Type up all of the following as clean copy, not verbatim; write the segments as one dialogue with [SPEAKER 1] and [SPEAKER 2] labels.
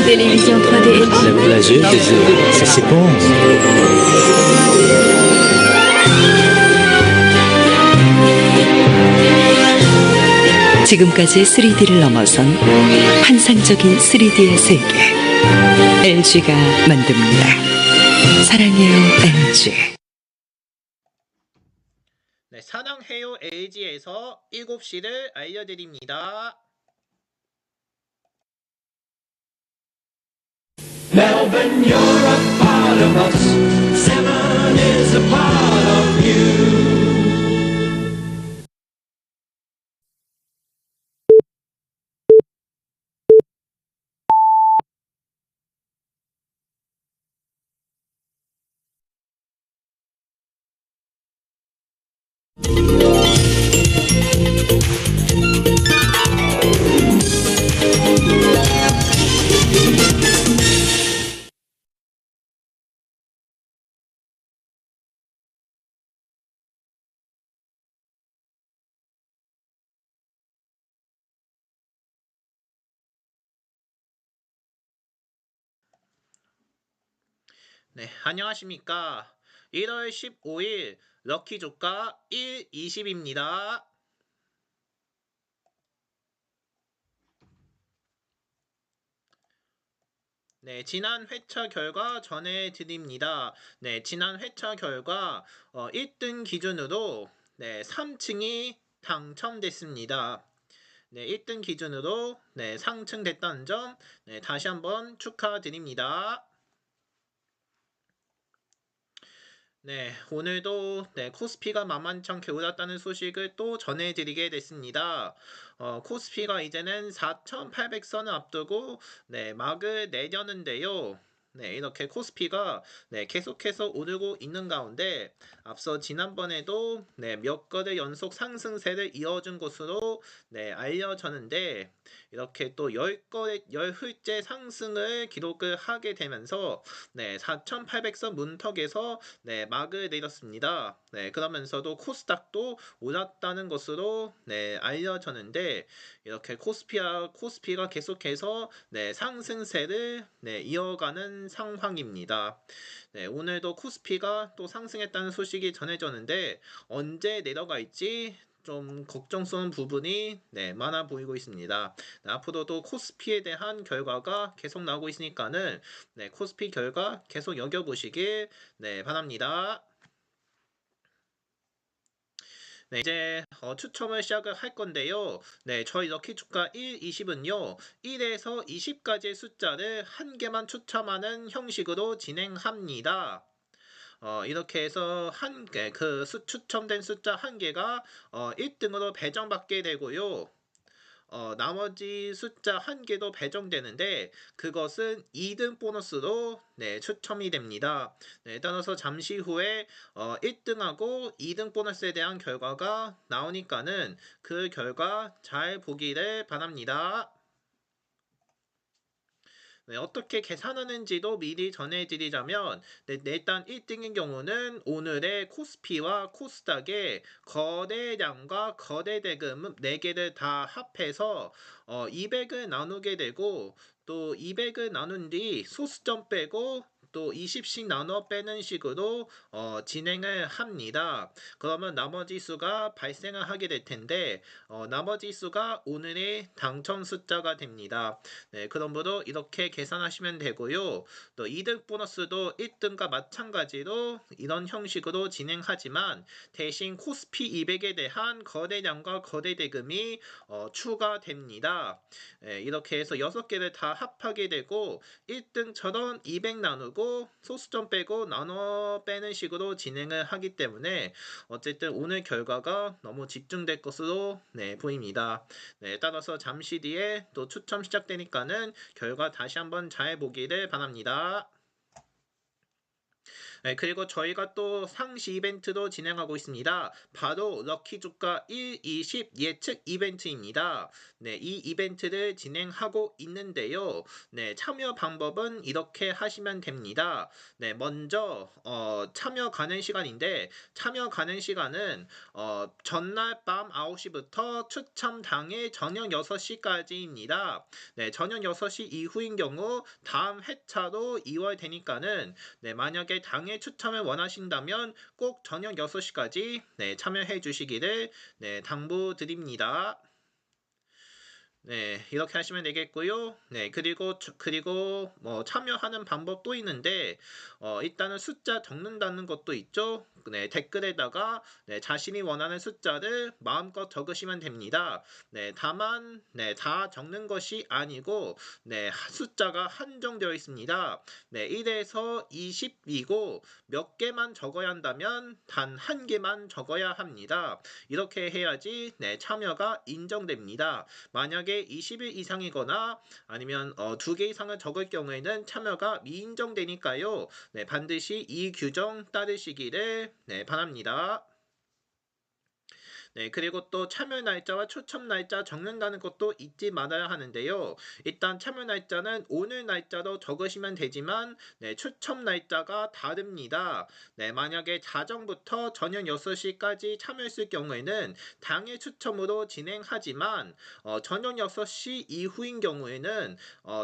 [SPEAKER 1] télévision 3D.
[SPEAKER 2] La voyageuse, ça s'éponge.
[SPEAKER 1] 지금까지 3D를 넘어선 환상적인 3D의 세계. LG가 만듭니다. 사랑해요, LG.
[SPEAKER 3] 네, 사랑해요 LG에서 7시를 알려드립니다.
[SPEAKER 4] Melbourne, you're a part of us. Seven is a part of you.
[SPEAKER 3] 네, 안녕하십니까. 1월 15일 럭키 조가 120입니다. 네, 지난 회차 결과 전해드립니다. 네, 지난 회차 결과 1등 기준으로 3층이 당첨됐습니다. 네, 1등 기준으로 상승됐다는 점 다시 한번 축하드립니다. 네, 오늘도 코스피가 만만찮게 올랐다는 소식을 또 전해드리게 됐습니다. 코스피가 이제는 4,800선을 앞두고 막을 내려는데요. 네, 이렇게 코스피가 계속해서 오르고 있는 가운데 앞서 지난번에도 몇 거래 연속 상승세를 이어준 것으로 알려졌는데 이렇게 또 10흘째 상승을 기록을 하게 되면서 4,800선 문턱에서 막을 내렸습니다. 그러면서도 코스닥도 올랐다는 것으로 알려졌는데 이렇게 코스피가 계속해서 상승세를 이어가는 상황입니다. 오늘도 코스피가 또 상승했다는 소식이 전해졌는데 언제 내려갈지 좀 걱정스러운 부분이 많아 보이고 있습니다. 앞으로도 코스피에 대한 결과가 계속 나오고 있으니까는 코스피 결과 계속 여겨보시길 바랍니다. 이제 추첨을 시작을 할 건데요. 저희 럭키주가 1, 20은요. 1에서 20까지의 숫자를 한 개만 추첨하는 형식으로 진행합니다. 이렇게 해서 추첨된 숫자 한 개가 1등으로 배정받게 되고요. 나머지 숫자 한 개도 배정되는데 그것은 2등 보너스로 추첨이 됩니다. 따라서 잠시 후에 1등하고 2등 보너스에 대한 결과가 나오니까는 그 결과 잘 보기를 바랍니다. 어떻게 계산하는지도 미리 전해드리자면 일단 1등의 경우는 오늘의 코스피와 코스닥의 거래량과 거래대금 4개를 다 합해서 200을 나누게 되고 또 200을 나눈 뒤 소수점 빼고 또 20씩 나눠 빼는 식으로 진행을 합니다. 그러면 나머지 수가 발생을 하게 될 텐데 나머지 수가 오늘의 당첨 숫자가 됩니다. 그러므로 이렇게 계산하시면 되고요. 또 2등 보너스도 1등과 마찬가지로 이런 형식으로 진행하지만 대신 코스피 200에 대한 거래량과 거래대금이 추가됩니다. 이렇게 해서 6개를 다 합하게 되고 1등처럼 200 나누고 소수점 빼고 나눠 빼는 식으로 진행을 하기 때문에 어쨌든 오늘 결과가 너무 집중될 것으로 보입니다. 따라서 잠시 뒤에 또 추첨 시작되니까는 결과 다시 한번 잘 보기를 바랍니다. 네, 그리고 저희가 또 상시 이벤트도 진행하고 있습니다. 바로 럭키 주가 1, 20 예측 이벤트입니다. 네, 이 이벤트를 진행하고 있는데요. 네, 참여 방법은 이렇게 하시면 됩니다. 네, 먼저 참여 가능 시간인데 참여 가능 시간은 전날 밤 9시부터 추첨 당일 저녁 6시까지입니다. 네, 저녁 6시 이후인 경우 다음 회차로 2월 되니까는 네, 만약에 당일 추첨을 원하신다면 꼭 저녁 6시까지 네, 참여해 주시기를 네, 당부드립니다. 네, 이렇게 하시면 되겠고요. 네, 그리고 뭐 참여하는 방법도 있는데 일단은 숫자 적는다는 것도 있죠. 네, 댓글에다가 네, 자신이 원하는 숫자를 마음껏 적으시면 됩니다. 네, 다만 네, 다 적는 것이 아니고 네, 숫자가 한정되어 있습니다. 네, 1에서 20이고 몇 개만 적어야 한다면 단 한 개만 적어야 합니다. 이렇게 해야지 네, 참여가 인정됩니다. 만약에 20일 이상이거나 아니면 2개 이상을 적을 경우에는 참여가 미인정되니까요. 네, 반드시 이 규정 따르시기를 네, 바랍니다. 네, 그리고 또 참여 날짜와 추첨 날짜 적는다는 것도 잊지 말아야 하는데요. 일단 참여 날짜는 오늘 날짜로 적으시면 되지만 네, 추첨 날짜가 다릅니다. 네, 만약에 자정부터 저녁 6시까지 참여했을 경우에는 당일 추첨으로 진행하지만 저녁 6시 이후인 경우에는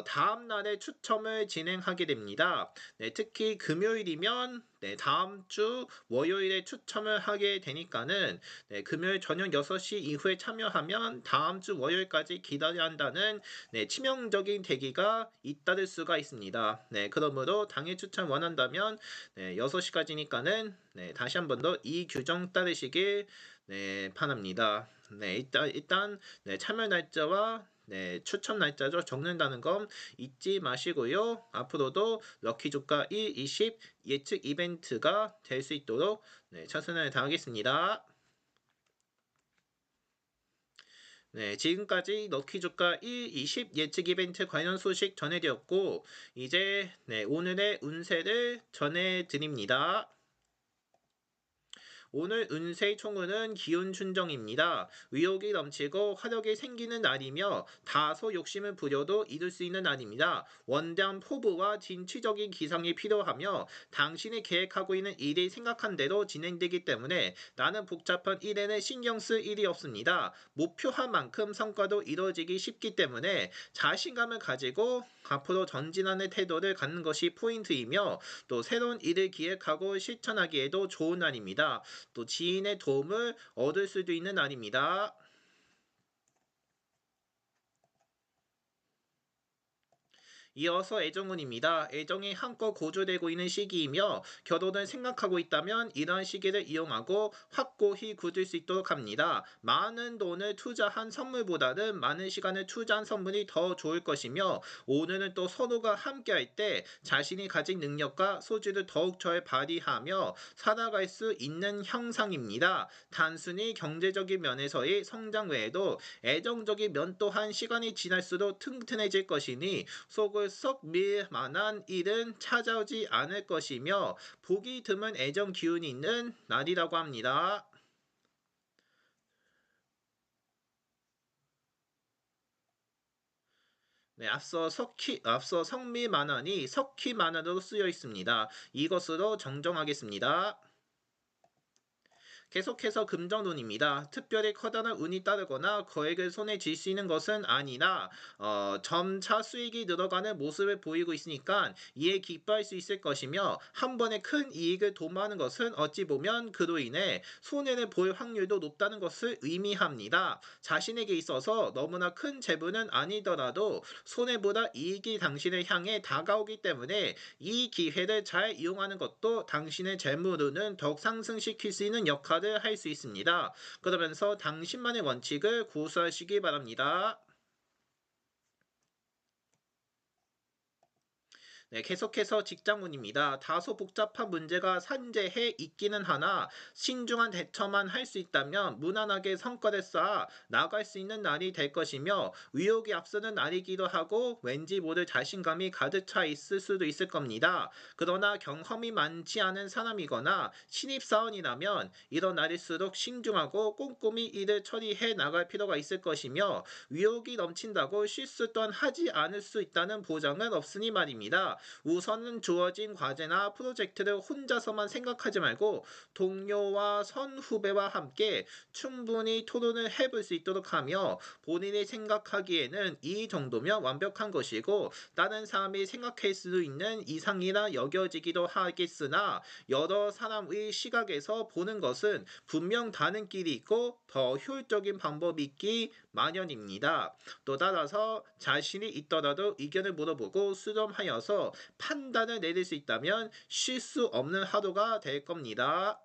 [SPEAKER 3] 다음 날에 추첨을 진행하게 됩니다. 네, 특히 금요일이면 네, 다음 주 월요일에 추첨을 하게 되니까는 네, 금요일 저녁 6시 이후에 참여하면 다음 주 월요일까지 기다려야 한다는 네, 치명적인 대기가 잇따를 수가 있습니다. 네, 그러므로 당일 추천 원한다면 네, 6시까지니까는 네, 다시 한 번 더 이 규정 따르시길 네, 바랍니다. 네, 일단 네, 참여 날짜와 네, 추첨 날짜죠. 적는다는 건 잊지 마시고요. 앞으로도 럭키 주가 1, 20 예측 이벤트가 될 수 있도록 네, 최선을 다하겠습니다. 네, 지금까지 럭키 주가 1, 20 예측 이벤트 관련 소식 전해드렸고 이제 네, 오늘의 운세를 전해드립니다. 오늘 운세의 총운은 기운 순정입니다. 의욕이 넘치고 화력이 생기는 날이며 다소 욕심을 부려도 이룰 수 있는 날입니다. 원대한 포부와 진취적인 기상이 필요하며 당신이 계획하고 있는 일이 생각한 대로 진행되기 때문에 나는 복잡한 일에는 신경 쓸 일이 없습니다. 목표한 만큼 성과도 이루어지기 쉽기 때문에 자신감을 가지고 앞으로 전진하는 태도를 갖는 것이 포인트이며 또 새로운 일을 기획하고 실천하기에도 좋은 날입니다. 또 지인의 도움을 얻을 수도 있는 날입니다. 이어서 애정운입니다. 애정이 한껏 고조되고 있는 시기이며 결혼을 생각하고 있다면 이런 시기를 이용하고 확고히 굳을 수 있도록 합니다. 많은 돈을 투자한 선물보다는 많은 시간을 투자한 선물이 더 좋을 것이며 오늘은 또 서로가 함께할 때 자신이 가진 능력과 소질을 더욱 잘 발휘하며 살아갈 수 있는 형상입니다. 단순히 경제적인 면에서의 성장 외에도 애정적인 면 또한 시간이 지날수록 튼튼해질 것이니 속을 썩 밀 만한 일은 찾아오지 않을 것이며 보기 드문 애정 기운이 있는 날이라고 합니다. 네, 앞서 성미만환이 석희만환으로 쓰여 있습니다. 이것으로 정정하겠습니다. 계속해서 금전운입니다. 특별히 커다란 운이 따르거나 거액을 손에 쥘 수 있는 것은 아니나 점차 수익이 늘어가는 모습을 보이고 있으니까 이에 기뻐할 수 있을 것이며 한 번에 큰 이익을 도모하는 것은 어찌 보면 그로 인해 손해를 볼 확률도 높다는 것을 의미합니다. 자신에게 있어서 너무나 큰 재물은 아니더라도 손해보다 이익이 당신을 향해 다가오기 때문에 이 기회를 잘 이용하는 것도 당신의 재물운은 더욱 상승시킬 수 있는 역할을 할 수 있습니다. 그러면서 당신만의 원칙을 고수하시기 바랍니다. 네, 계속해서 직장문입니다. 다소 복잡한 문제가 산재해 있기는 하나 신중한 대처만 할 수 있다면 무난하게 성과를 쌓아 나갈 수 있는 날이 될 것이며 의욕이 앞서는 날이기도 하고 왠지 모두 자신감이 가득 차 있을 수도 있을 겁니다. 그러나 경험이 많지 않은 사람이거나 신입사원이라면 이런 날일수록 신중하고 꼼꼼히 일을 처리해 나갈 필요가 있을 것이며 의욕이 넘친다고 실수 또한 하지 않을 수 있다는 보장은 없으니 말입니다. 우선은 주어진 과제나 프로젝트를 혼자서만 생각하지 말고 동료와 선후배와 함께 충분히 토론을 해볼 수 있도록 하며 본인이 생각하기에는 이 정도면 완벽한 것이고 다른 사람이 생각할 수 있는 이상이라 여겨지기도 하겠으나 여러 사람의 시각에서 보는 것은 분명 다른 길이 있고 더 효율적인 방법이 있기 마련입니다. 또 따라서 자신이 있더라도 의견을 물어보고 수렴하여서 판단을 내릴 수 있다면 실수 없는 하루가 될 겁니다.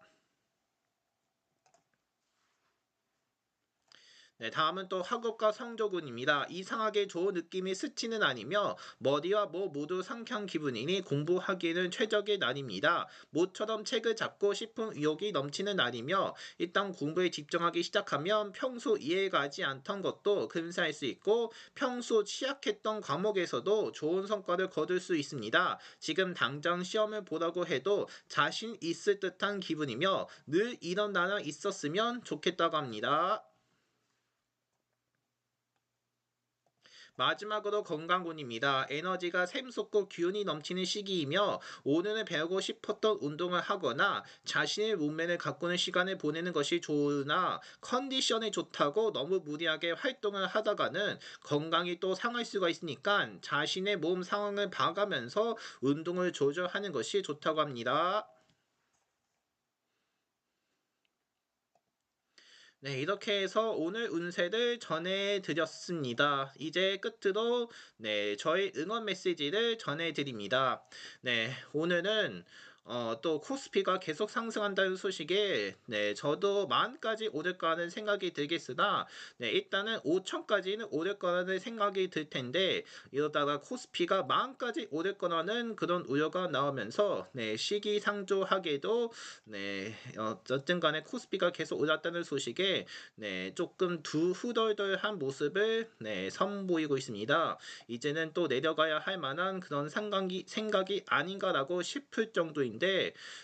[SPEAKER 3] 네, 다음은 또 학업과 성적운입니다. 이상하게 좋은 느낌이 스치는 날이며 머리와 몸 모두 상쾌한 기분이니 공부하기에는 최적의 날입니다. 모처럼 책을 잡고 싶은 의욕이 넘치는 날이며 일단 공부에 집중하기 시작하면 평소 이해가지 않던 것도 금세 알 수 있고 평소 취약했던 과목에서도 좋은 성과를 거둘 수 있습니다. 지금 당장 시험을 보라고 해도 자신 있을 듯한 기분이며 늘 이런 나라 있었으면 좋겠다고 합니다. 마지막으로 건강운입니다. 에너지가 샘솟고 기운이 넘치는 시기이며 오늘은 배우고 싶었던 운동을 하거나 자신의 몸매를 가꾸는 시간을 보내는 것이 좋으나 컨디션이 좋다고 너무 무리하게 활동을 하다가는 건강이 또 상할 수가 있으니까 자신의 몸 상황을 봐가면서 운동을 조절하는 것이 좋다고 합니다. 네, 이렇게 해서 오늘 운세를 전해드렸습니다. 이제 끝으로 네, 저희 응원 메시지를 전해드립니다. 네, 오늘은 또 코스피가 계속 상승한다는 소식에 네, 저도 만까지 오를까 하는 생각이 들겠으나 네, 일단은 5천까지는 오를 거라는 생각이 들 텐데 이러다가 코스피가 만까지 오를 거라는 그런 우려가 나오면서 네, 시기상조하게도 네, 어쨌든 간에 코스피가 계속 올랐다는 소식에 네, 조금 후덜덜한 모습을 네, 선보이고 있습니다. 이제는 또 내려가야 할 만한 그런 생각이 아닌가라고 싶을 정도인데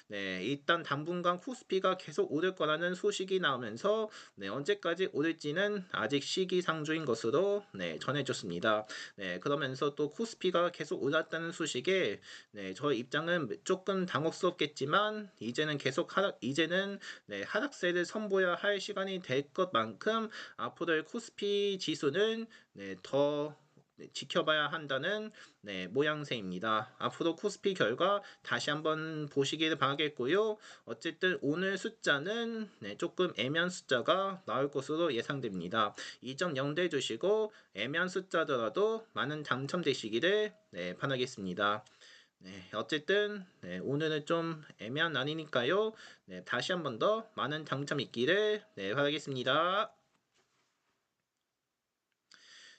[SPEAKER 3] 네, 일단 당분간 코스피가 계속 오를 거라는 소식이 나오면서 네, 언제까지 오를지는 아직 시기상조인 것으로 네, 전해졌습니다. 네, 그러면서 또 코스피가 계속 올랐다는 소식에 네, 저의 입장은 조금 당혹스럽겠지만 이제는 네, 하락세를 선보여야 할 시간이 될 것만큼 앞으로의 코스피 지수는 네, 더 지켜봐야 한다는 네, 모양새입니다. 앞으로 코스피 결과 다시 한번 보시기를 바라겠고요. 어쨌든 오늘 숫자는 네, 조금 애매한 숫자가 나올 것으로 예상됩니다. 이 점 염두해 주시고 애매한 숫자더라도 많은 당첨되시기를 네, 바라겠습니다. 네, 어쨌든 네, 오늘은 좀 애매한 날이니까요. 네, 다시 한번 더 많은 당첨 있기를 네, 바라겠습니다.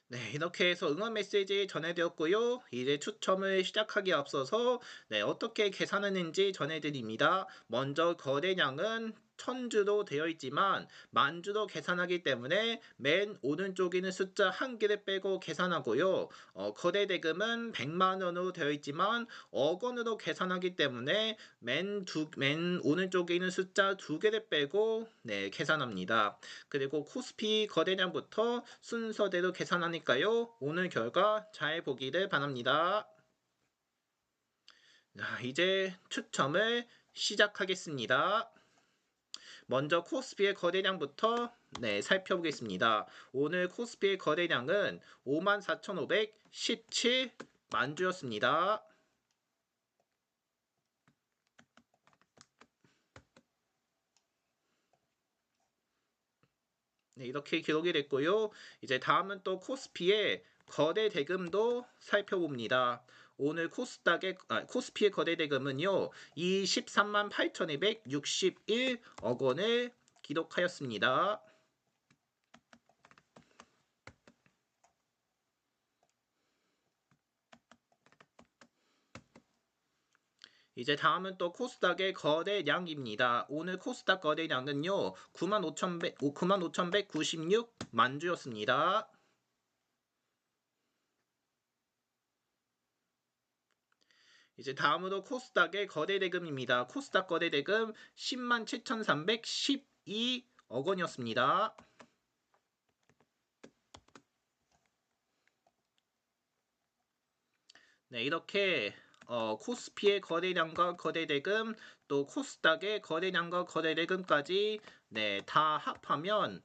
[SPEAKER 3] 네, 이렇게 해서 응원 메시지 전해드렸고요. 이제 추첨을 시작하기에 앞서서 네, 어떻게 계산하는지 전해드립니다. 먼저 거래량은 1000주로 되어 있지만 만주로 계산하기 때문에 맨 오른쪽에 있는 숫자 한 개를 빼고 계산하고요. 거래 대금은 100만 원으로 되어 있지만 억 원으로 계산하기 때문에 맨 오른쪽에 있는 숫자 두 개를 빼고 네, 계산합니다. 그리고 코스피 거래량부터 순서대로 계산하니까요. 오늘 결과 잘 보기를 바랍니다. 자, 이제 추첨을 시작하겠습니다. 먼저 코스피의 거래량부터 네, 살펴보겠습니다. 오늘 코스피의 거래량은 54,517만 주였습니다. 네, 이렇게 기록이 됐고요. 이제 다음은 또 코스피의 거래 대금도 살펴봅니다. 오늘 코스피의 거래 대금은요, 23만 8,261억 원을 기록하였습니다. 이제 다음은 또 코스닥의 거래량입니다. 오늘 코스닥 거래량은요 95,196만 주였습니다. 이제 다음으로 코스닥의 거래대금입니다. 코스닥 거래대금 107,312억 원이었습니다. 네, 이렇게 코스피의 거래량과 거래대금, 또 코스닥의 거래량과 거래대금까지 네, 다 합하면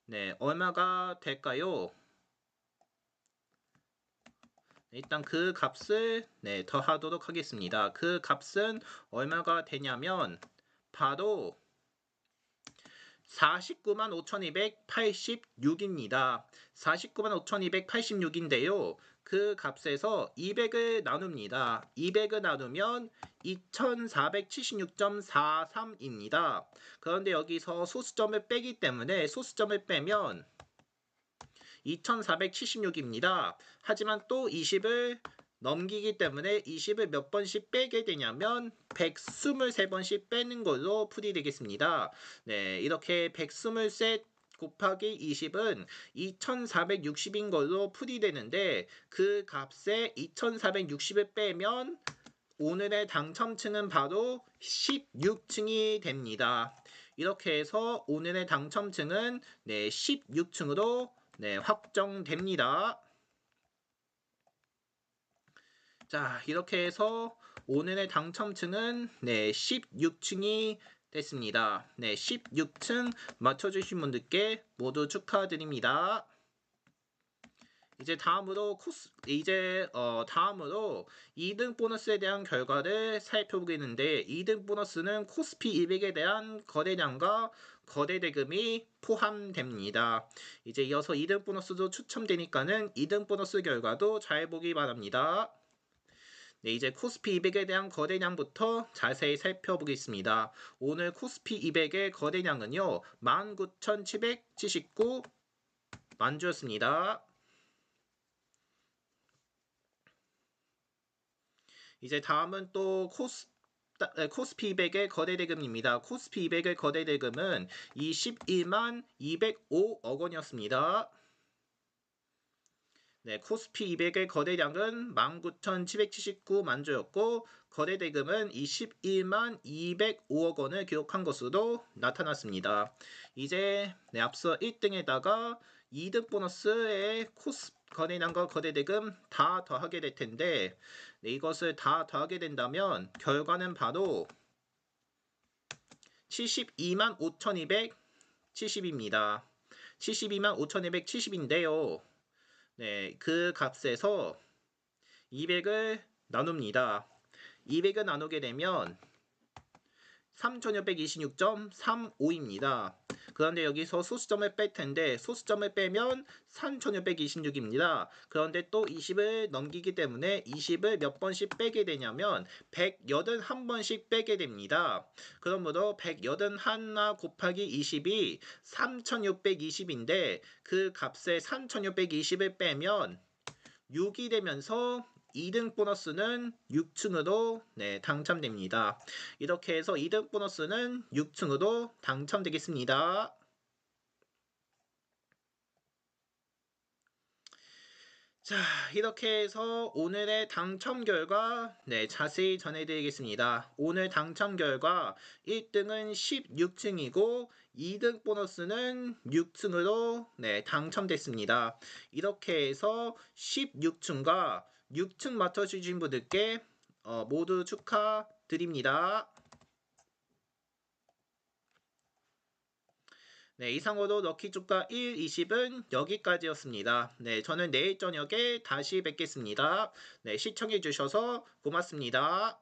[SPEAKER 3] 네, 얼마가 될까요? 일단 그 값을 네, 더하도록 하겠습니다. 그 값은 얼마가 되냐면 바로 495,286입니다. 495,286인데요. 그 값에서 200을 나눕니다. 200을 나누면 2476.43입니다. 그런데 여기서 소수점을 빼기 때문에 소수점을 빼면 2476입니다. 하지만 또 20을 넘기기 때문에 20을 몇 번씩 빼게 되냐면 123번씩 빼는 걸로 풀이되겠습니다. 네, 이렇게 123 곱하기 20은 2460인 걸로 풀이되는데 그 값에 2460을 빼면 오늘의 당첨층은 바로 16층이 됩니다. 이렇게 해서 오늘의 당첨층은 네, 16층으로 네, 확정됩니다. 자, 이렇게 해서 오늘의 당첨층은 네, 16층이 됐습니다. 네, 16층 맞춰주신 분들께 모두 축하드립니다. 이제 다음으로 다음으로 2등 보너스에 대한 결과를 살펴보겠는데 2등 보너스는 코스피 200에 대한 거래량과 거래대금이 포함됩니다. 이제 이어서 2등 보너스도 추첨되니까는 2등 보너스 결과도 잘 보기 바랍니다. 네, 이제 코스피 200에 대한 거래량부터 자세히 살펴보겠습니다. 오늘 코스피 200의 거래량은요 19,779만 주였습니다. 이제 다음은 또 코스피 200의 거래대금입니다. 코스피 200의 거래대금은 21만 205억 원이었습니다. 네, 코스피 200의 거래량은 19,779만 주였고 거래대금은 21만 205억 원을 기록한 것으로 나타났습니다. 이제 네, 앞서 1등에다가 2등 보너스의 거래량과 거래대금 다 더하게 될 텐데 네, 이것을 다 더하게 된다면 결과는 바로 72만 5,270입니다. 72만 5,270인데요. 네, 그 값에서 200을 나눕니다. 200을 나누게 되면 3,626.35입니다. 그런데 여기서 소수점을 뺄 텐데 소수점을 빼면 3,626입니다. 그런데 또 20을 넘기기 때문에 20을 몇 번씩 빼게 되냐면 181번씩 빼게 됩니다. 그러므로 181 곱하기 20이 3,620인데 그 값에 3,620을 빼면 6이 되면서 2등 보너스는 6층으로 네, 당첨됩니다. 이렇게 해서 2등 보너스는 6층으로 당첨되겠습니다. 자, 이렇게 해서 오늘의 당첨 결과 네, 자세히 전해드리겠습니다. 오늘 당첨 결과 1등은 16층이고 2등 보너스는 6층으로 네, 당첨됐습니다. 이렇게 해서 16층과 6층 맞춰주신 분들께 모두 축하드립니다. 네, 이상으로 럭키조카 1, 20은 여기까지였습니다. 네, 저는 내일 저녁에 다시 뵙겠습니다. 네, 시청해주셔서 고맙습니다.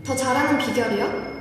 [SPEAKER 5] 더 잘하는 비결이요?